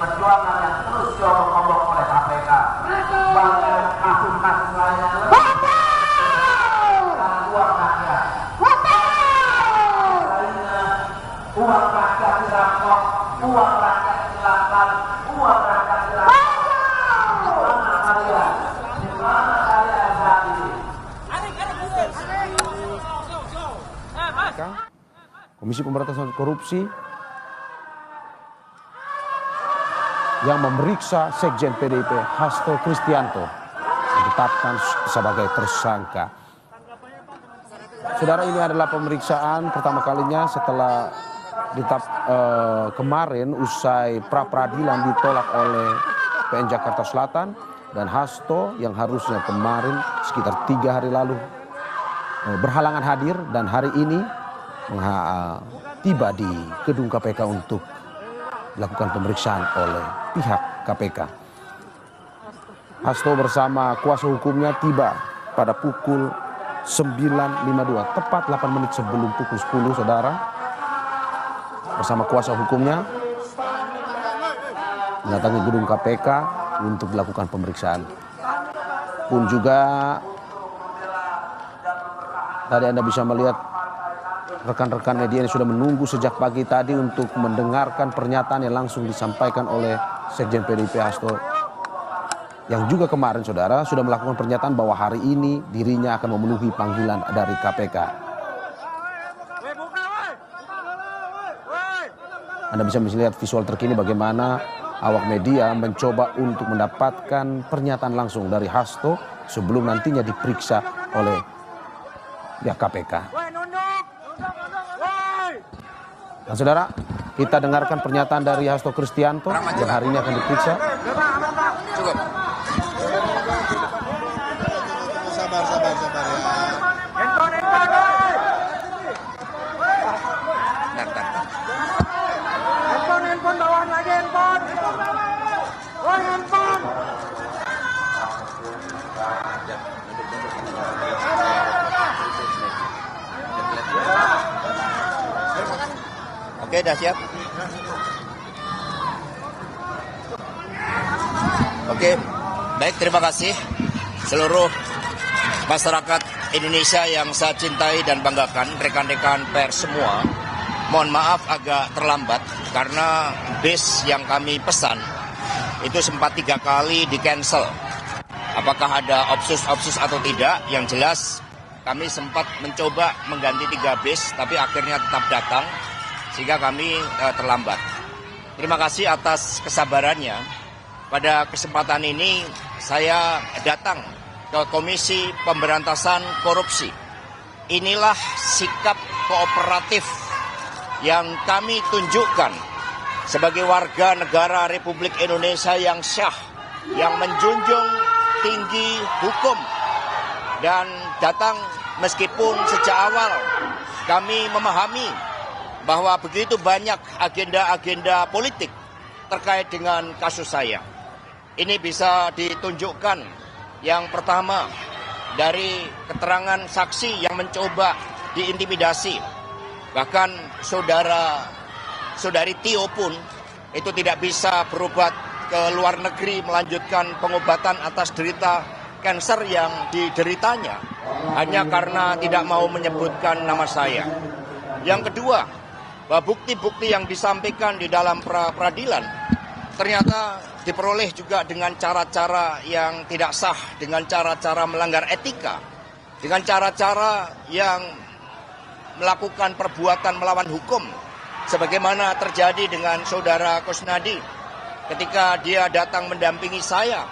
perjuangan yang terus diobok-obok oleh KPK. Banyak kasus-kasus lainnya uang rakyat. Lainnya uang rakyat dirampok, uang rakyat dihilangkan, uang rakyat dirampok. Mana kalian? Di mana kalian saat ini? Komisi Pemberantasan Korupsi yang memeriksa Sekjen PDIP Hasto Kristianto ditetapkan sebagai tersangka. Saudara, ini adalah pemeriksaan pertama kalinya setelah kemarin usai pra peradilan ditolak oleh PN Jakarta Selatan, dan Hasto yang harusnya kemarin sekitar 3 hari lalu berhalangan hadir dan hari ini tiba di gedung KPK untuk dilakukan pemeriksaan oleh pihak KPK. Hasto bersama kuasa hukumnya tiba pada pukul 9.52, tepat 8 menit sebelum pukul 10, saudara. Bersama kuasa hukumnya mendatangi gedung KPK untuk dilakukan pemeriksaan. Pun juga tadi Anda bisa melihat rekan-rekan media yang sudah menunggu sejak pagi tadi untuk mendengarkan pernyataan yang langsung disampaikan oleh Sekjen PDIP Hasto, yang juga kemarin, saudara, sudah melakukan pernyataan bahwa hari ini dirinya akan memenuhi panggilan dari KPK. Anda bisa melihat visual terkini bagaimana awak media mencoba untuk mendapatkan pernyataan langsung dari Hasto sebelum nantinya diperiksa oleh pihak KPK. Dan saudara, kita dengarkan pernyataan dari Hasto Kristianto yang hari ini akan diperiksa. Cukup. Sabar ya. Handphone bawaan lagi, handphone. Oke, dah siap. Oke, baik, terima kasih seluruh masyarakat Indonesia yang saya cintai dan banggakan, rekan-rekan pers semua. Mohon maaf agak terlambat karena bis yang kami pesan itu sempat 3 kali di-cancel. Apakah ada obsus atau tidak? Yang jelas kami sempat mencoba mengganti 3 bis, tapi akhirnya tetap datang sehingga kami terlambat. Terima kasih atas kesabarannya. Pada kesempatan ini saya datang ke Komisi Pemberantasan Korupsi. Inilah sikap kooperatif yang kami tunjukkan sebagai warga negara Republik Indonesia yang syah, yang menjunjung tinggi hukum, dan datang meskipun sejak awal kami memahami bahwa begitu banyak agenda-agenda politik terkait dengan kasus saya. Ini bisa ditunjukkan yang pertama dari keterangan saksi yang mencoba diintimidasi. Bahkan saudari Tio pun itu tidak bisa berobat ke luar negeri melanjutkan pengobatan atas derita kanker yang dideritanya hanya karena tidak mau menyebutkan nama saya. Yang kedua, bahwa bukti-bukti yang disampaikan di dalam peradilan ternyata diperoleh juga dengan cara-cara yang tidak sah, dengan cara-cara melanggar etika, dengan cara-cara yang melakukan perbuatan melawan hukum, sebagaimana terjadi dengan saudara Kusnadi ketika dia datang mendampingi saya,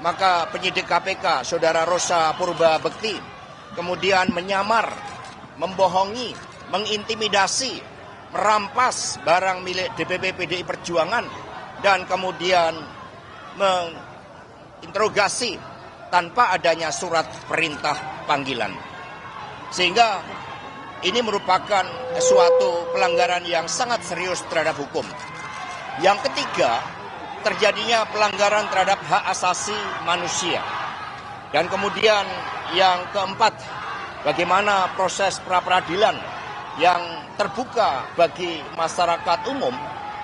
maka penyidik KPK saudara Rosa Purba Bekti kemudian menyamar, membohongi, mengintimidasi, merampas barang milik DPP PDI Perjuangan, dan kemudian menginterogasi tanpa adanya surat perintah panggilan. Sehingga ini merupakan suatu pelanggaran yang sangat serius terhadap hukum. Yang ketiga, terjadinya pelanggaran terhadap hak asasi manusia. Dan kemudian yang keempat, bagaimana proses pra-peradilan yang terbuka bagi masyarakat umum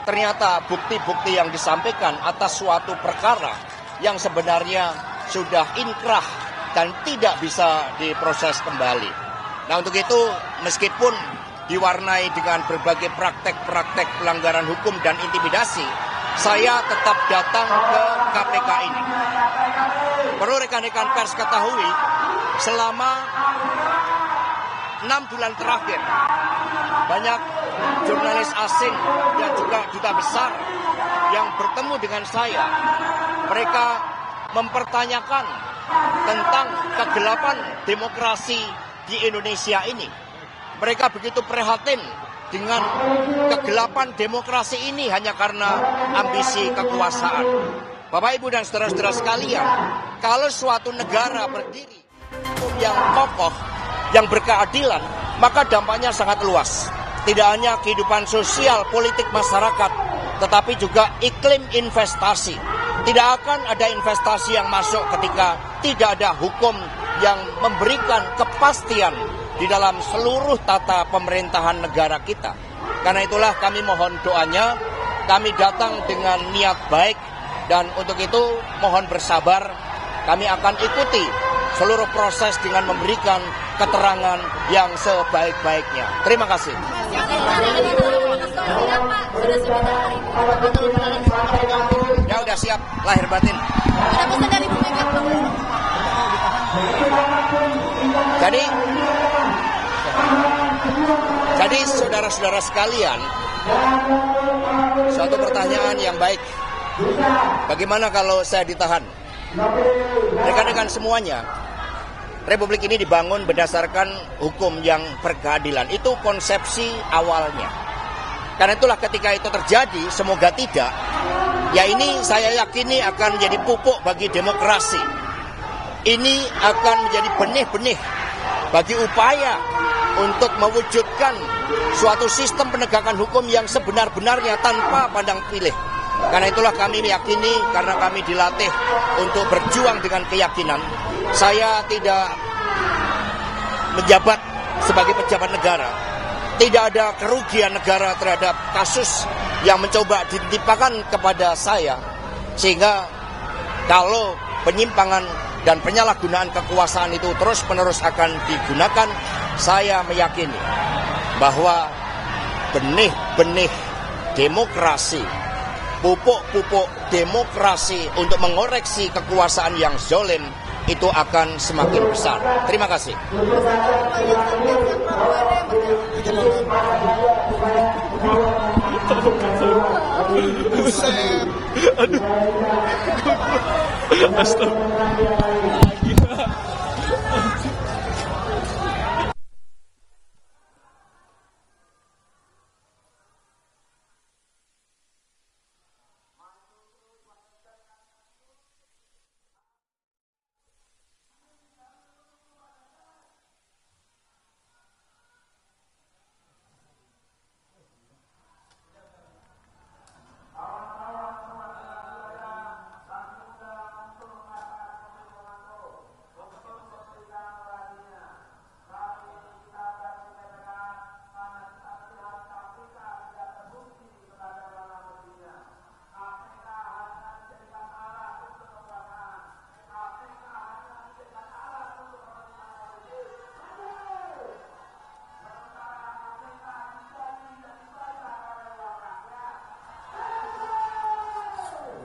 ternyata bukti-bukti yang disampaikan atas suatu perkara yang sebenarnya sudah inkrah dan tidak bisa diproses kembali. Nah, untuk itu meskipun diwarnai dengan berbagai praktek-praktek pelanggaran hukum dan intimidasi, saya tetap datang ke KPK ini. Perlu rekan-rekan pers ketahui, selama 6 bulan terakhir, banyak jurnalis asing dan juga duta besar yang bertemu dengan saya. Mereka mempertanyakan tentang kegelapan demokrasi di Indonesia ini. Mereka begitu prihatin dengan kegelapan demokrasi ini hanya karena ambisi kekuasaan. Bapak, Ibu, dan saudara-saudara sekalian, kalau suatu negara berdiri yang kokoh, yang berkeadilan, maka dampaknya sangat luas. Tidak hanya kehidupan sosial, politik masyarakat, tetapi juga iklim investasi. Tidak akan ada investasi yang masuk ketika tidak ada hukum yang memberikan kepastian di dalam seluruh tata pemerintahan negara kita. Karena itulah kami mohon doanya, kami datang dengan niat baik, dan untuk itu mohon bersabar, kami akan ikuti seluruh proses dengan memberikan keterangan yang sebaik-baiknya. Terima kasih. Ya udah siap, lahir batin. Jadi saudara-saudara sekalian, suatu pertanyaan yang baik. Bagaimana kalau saya ditahan? Rekan-rekan semuanya, Republik ini dibangun berdasarkan hukum yang berkeadilan. Itu konsepsi awalnya. Karena itulah ketika itu terjadi, semoga tidak, ya ini saya yakini akan menjadi pupuk bagi demokrasi. Ini akan menjadi benih-benih bagi upaya untuk mewujudkan suatu sistem penegakan hukum yang sebenar-benarnya tanpa pandang pilih. Karena itulah kami meyakini, karena kami dilatih untuk berjuang dengan keyakinan. Saya tidak menjabat sebagai pejabat negara. Tidak ada kerugian negara terhadap kasus yang mencoba ditimpakan kepada saya. Sehingga kalau penyimpangan dan penyalahgunaan kekuasaan itu terus-menerus akan digunakan, saya meyakini bahwa benih-benih demokrasi, pupuk-pupuk demokrasi untuk mengoreksi kekuasaan yang zalim itu akan semakin besar. Terima kasih. Aduh. Astaga.